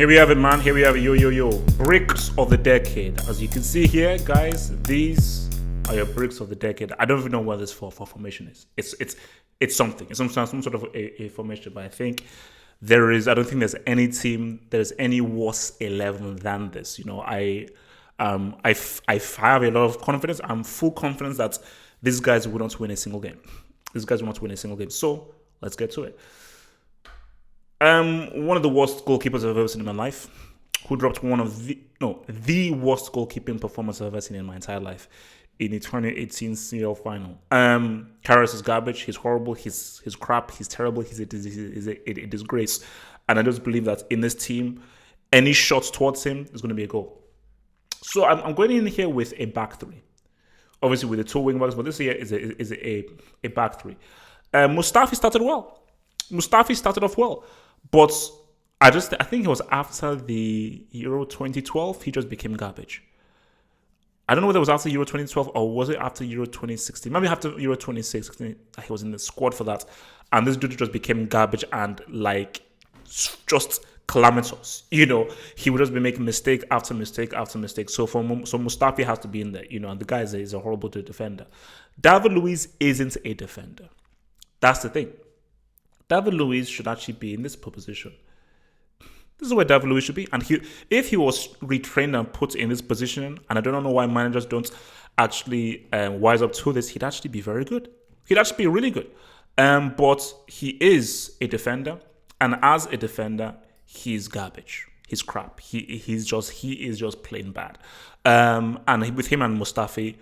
Here we have it, man. Here we have it. Yo. Bricks of the decade. As you can see here, guys, these are your bricks of the decade. I don't even know what this for formation is. It's something. It's some sort of a formation, but I think I don't think there's any team, there's any worse 11 than this. You know, I have a lot of confidence. I'm full confidence that these guys will not win a single game. So let's get to it. One of the worst goalkeepers I've ever seen in my life, who dropped the worst goalkeeping performance I've ever seen in my entire life in the 2018 CL final. Karras is garbage. He's horrible. He's crap. He's terrible. He's a disgrace. And I just believe that in this team, any shots towards him is going to be a goal. So I'm going in here with a back three. Obviously with the two wing backs, but this here is a back three. Mustafi started off well. But I think it was after the Euro 2012, he just became garbage. I don't know whether it was after Euro 2012 or was it after Euro 2016. Maybe after Euro 2016, he was in the squad for that. And this dude just became garbage and just calamitous. You know, he would just be making mistake after mistake after mistake. So Mustafi has to be in there, you know, and the guy is a horrible defender. David Luiz isn't a defender. That's the thing. David Luiz should actually be in this position. This is where David Luiz should be. And if he was retrained and put in this position, and I don't know why managers don't actually wise up to this, he'd actually be very good. He'd actually be really good. But he is a defender. And as a defender, he's garbage. He's crap. He is just plain bad. And with him and Mustafi,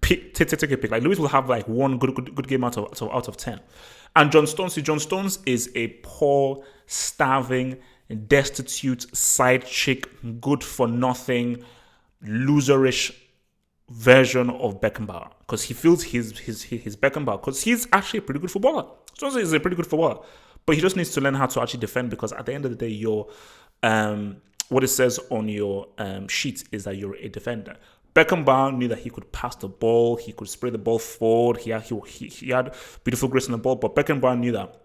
take a pick. Like Luiz will have like one good game out of 10. And John Stones is a poor, starving, destitute, side chick, good for nothing, loserish version of Beckenbauer. Because he feels he's Beckenbauer. Because he's actually a pretty good footballer. Stones is a pretty good footballer. But he just needs to learn how to actually defend, because at the end of the day, what it says on your sheet is that you're a defender. Beckenbauer knew that he could pass the ball, he could spray the ball forward, he had beautiful grace on the ball, but Beckenbauer knew that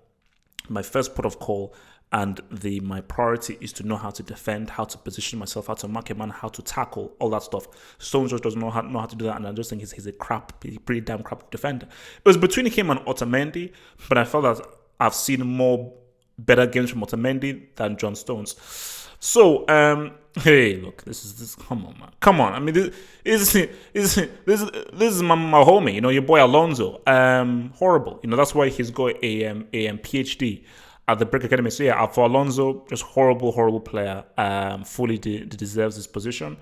my first port of call and my priority is to know how to defend, how to position myself, how to mark a man, how to tackle, all that stuff. Stones just doesn't know how to do that, and I just think he's a pretty damn crap defender. It was between him and Otamendi, but I felt that I've seen more better games from Otamendi than John Stones. So, hey, look, this is come on, man. Come on. I mean, this is my homie, you know, your boy Alonso. Horrible. You know, that's why he's got a PhD at the Brick Academy. So, yeah, for Alonso, just horrible player. Fully deserves his position.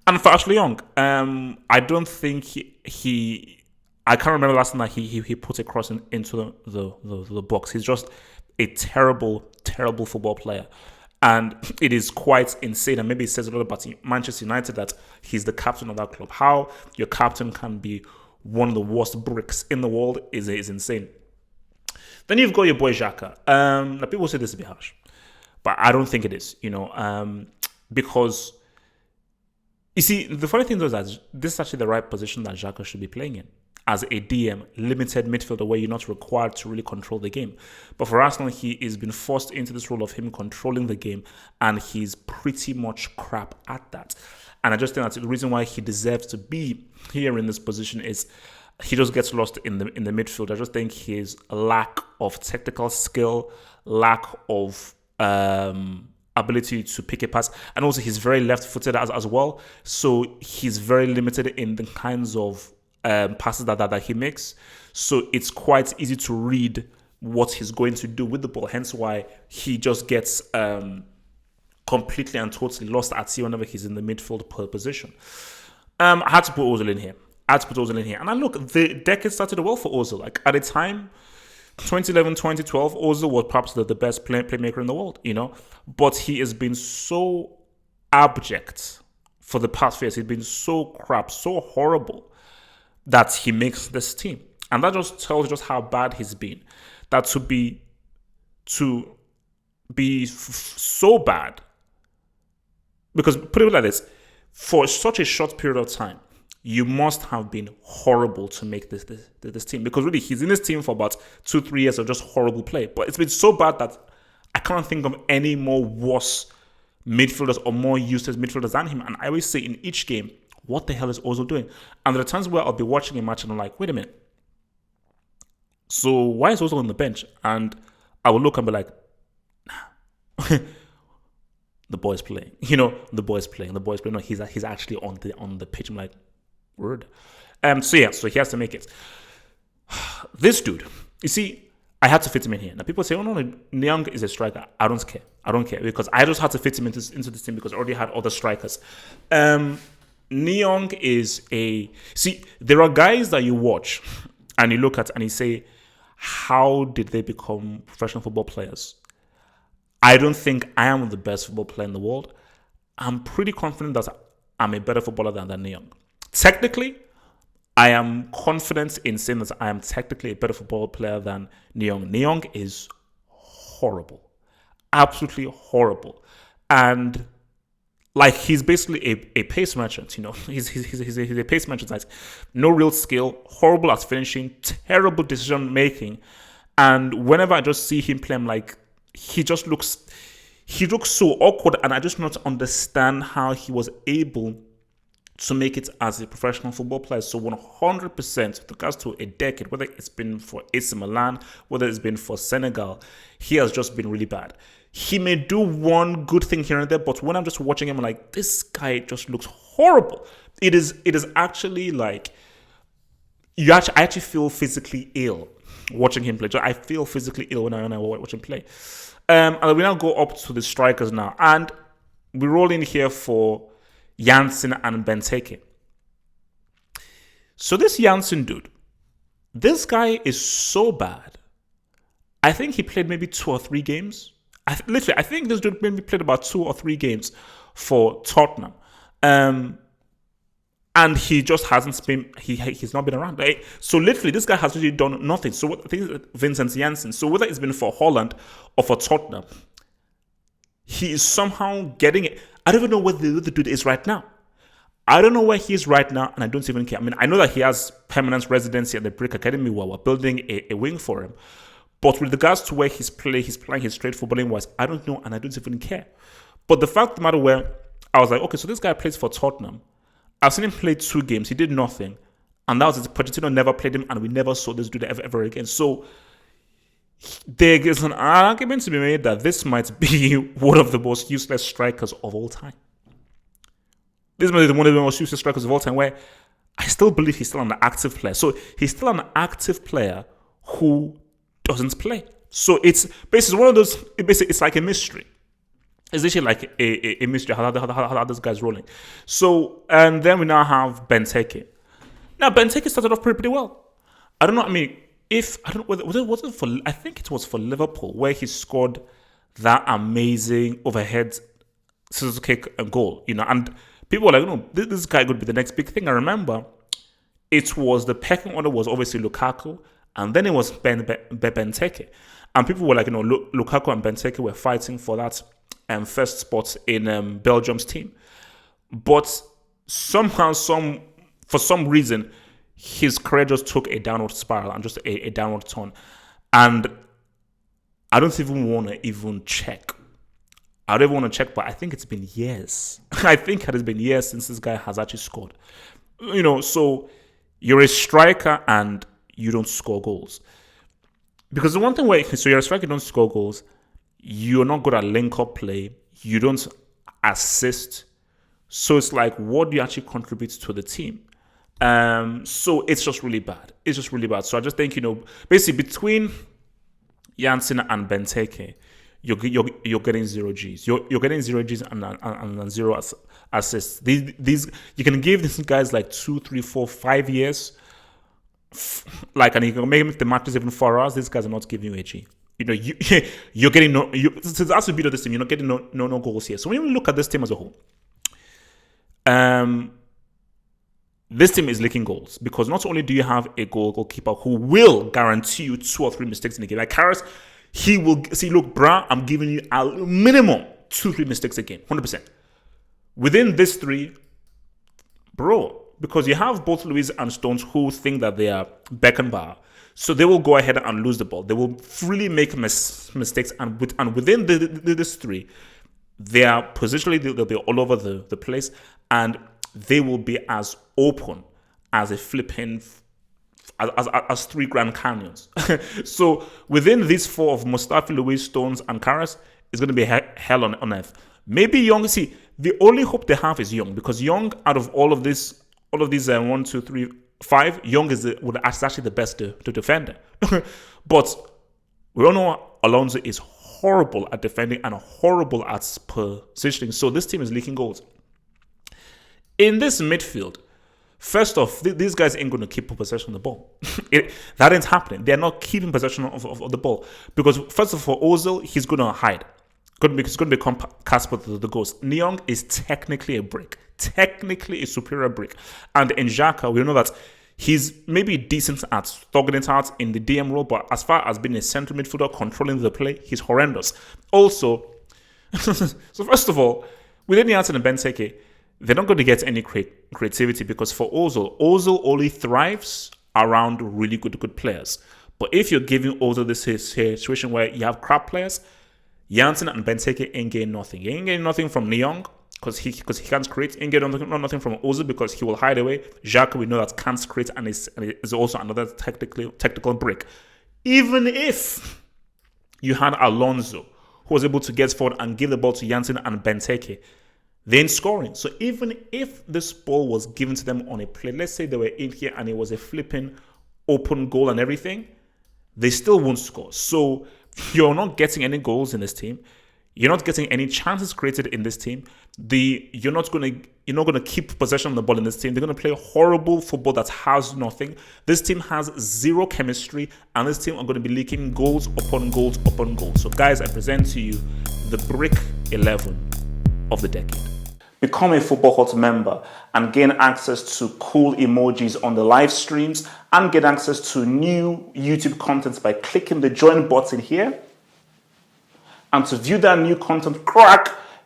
And for Ashley Young, I don't think I can't remember last time that he put a cross into the box. He's just a terrible football player. And it is quite insane, and maybe it says a lot about Manchester United that he's the captain of that club. How your captain can be one of the worst bricks in the world is insane. Then you've got your boy Xhaka. Now people say this is a bit harsh, but I don't think it is, you know, because you see, the funny thing is that this is actually the right position that Xhaka should be playing in. As a DM, limited midfielder, where you're not required to really control the game. But for Arsenal, he has been forced into this role of him controlling the game, and he's pretty much crap at that. And I just think that's the reason why he deserves to be here in this position is he just gets lost in the midfield. I just think his lack of technical skill, lack of ability to pick a pass, and also he's very left-footed as well. So he's very limited in the kinds of passes that he makes. So it's quite easy to read what he's going to do with the ball, hence why he just gets completely and totally lost at sea whenever he's in the midfield position. I had to put Ozil in here. And look, the decade started well for Ozil. Like at a time, 2011, 2012, Ozil was perhaps the best playmaker in the world, you know. But he has been so abject for the past few years. He's been so crap, so horrible, that he makes this team. And that just tells just how bad he's been. That to be so bad, because put it like this, for such a short period of time, you must have been horrible to make this team. Because really, he's in this team for about 2-3 years of just horrible play. But it's been so bad that I can't think of any more worse midfielders or more useless midfielders than him. And I always say in each game, what the hell is Ozil doing? And there are times where I'll be watching a match and I'm like, wait a minute. So why is Ozil on the bench? And I will look and be like, nah. The boy's playing. The boy's playing. No, he's actually on the pitch. I'm like, word. So he has to make it. This dude, you see, I had to fit him in here. Now people say, oh no, Nyang is a striker. I don't care because I just had to fit him into this team because I already had other strikers. Nyang is there are guys that you watch and you look at and you say, how did they become professional football players? I don't think I am the best football player in the world. I'm pretty confident that I'm a better footballer than Nyang. Technically, I am confident in saying that I am technically a better football player than Nyang. Nyang is horrible. Absolutely horrible. And like he's basically a pace merchant, He's a pace merchant. Like, no real skill, horrible at finishing, terrible decision making. And whenever I just see him play, I'm like, he looks so awkward, and I just do not understand how he was able to make it as a professional football player. So 100% with regards to a decade, whether it's been for AC Milan, whether it's been for Senegal, he has just been really bad. He may do one good thing here and there, but when I'm just watching him, I'm like, this guy just looks horrible. It is actually like, I actually feel physically ill watching him play. I feel physically ill when I watch him play. And we now go up to the strikers now. And we roll in here for Janssen and Benteke. So this Janssen dude, this guy is so bad. I think he played maybe 2 or 3 games. I think this dude maybe played about 2 or 3 games for Tottenham. And he just hasn't been, he's not been around. Right? So literally, this guy has really done nothing. So I think it's Vincent Janssen. So whether it's been for Holland or for Tottenham, he is somehow getting it. I don't even know where the dude is right now. I don't know where he is right now, and I don't even care. I mean, I know that he has permanent residency at the Brick Academy where we're building a wing for him. But with regards to where he's playing his straight footballing wise, I don't know, and I don't even care. But the fact of the matter where I was like, okay, so this guy plays for Tottenham. I've seen him play 2 games. He did nothing. And that was it. Pochettino never played him, and we never saw this dude ever again. So there is an argument to be made that this might be one of the most useless strikers of all time. This might be one of the most useless strikers of all time, where I still believe he's still an active player. So he's still an active player who doesn't play. So it's basically one of those, it's like a mystery. It's literally like a mystery how this guy's rolling. So, and then we now have Benteke. Now, Benteke started off pretty well. I don't know, I mean, was it for, I think it was for Liverpool, where he scored that amazing overhead scissors kick and goal, and people were like, this guy could be the next big thing. I remember it was the pecking order was obviously Lukaku, and then it was Benteke. And people were like, Lukaku and Benteke were fighting for that first spot in Belgium's team. But somehow, for some reason, his career just took a downward spiral and just a downward turn. And I don't even want to check. I don't even want to check, but I think it's been years. I think it has been years since this guy has actually scored. So you're a striker and you don't score goals. Because the one thing so you're a striker, you don't score goals, you're not good at link-up play, you don't assist. So it's like, what do you actually contribute to the team? So it's just really bad. It's just really bad. So I just think, basically between Janssen and Benteke, you're getting 0 Gs. You're getting 0 Gs and 0 assists. These you can give these guys like 2, 3, 4, 5 years. And you can make the matches even 4 hours. These guys are not giving you a G. You're getting that's the beauty of this team. You're not getting no goals here. So when you look at this team as a whole, this team is leaking goals because not only do you have a goalkeeper who will guarantee you 2 or 3 mistakes in a game. Like Karras, he will see, look, bruh, I'm giving you a minimum 2, 3 mistakes a game, 100%. Within this 3, bro, because you have both Luiz and Stones who think that they are Beckenbauer. So they will go ahead and lose the ball. They will freely make mistakes, and within this three, they are positionally, they'll be all over the place, and they will be as open as a flipping as three Grand Canyons. So within these four of Mustafi, Luiz, Stones, and Karas, it's going to be hell on earth. Maybe Young. See, the only hope they have is Young, because Young, out of all of these 1, 2, 3, 5, Young is actually the best to defender. But we all know Alonso is horrible at defending and horrible at positioning. So this team is leaking goals. In this midfield, first off, these guys ain't going to keep possession of the ball. That ain't happening. They're not keeping possession of the ball. Because first of all, Ozil, he's going to hide. It's going to become Casper the Ghost. Nyong is technically a brick. Technically a superior brick. And in Xhaka, we know that he's maybe decent at thugging it out in the DM role, but as far as being a central midfielder controlling the play, he's horrendous. Also, so first of all, within Janssen and Benteke, they're not going to get any creativity, because for Ozil only thrives around really good players. But if you're giving Ozil this situation where you have crap players, Janssen and Benteke ain't getting nothing. He ain't getting nothing from Nyong because he can't create. He ain't getting nothing from Ozil because he will hide away. Xhaka, we know that can't create and is also another technical brick. Even if you had Alonso, who was able to get forward and give the ball to Janssen and Benteke, they ain't scoring. So even if this ball was given to them on a play, let's say they were in here and it was a flipping open goal and everything, they still won't score. So you're not getting any goals in this team. You're not getting any chances created in this team. You're not gonna keep possession of the ball in this team. They're gonna play horrible football that has nothing. This team has zero chemistry, and this team are gonna be leaking goals upon goals upon goals. So guys, I present to you the Brick 11 of the decade. Become a Football Hut member and gain access to cool emojis on the live streams and get access to new YouTube content by clicking the join button here. And to view that new content,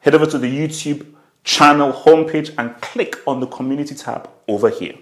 head over to the YouTube channel homepage and click on the community tab over here.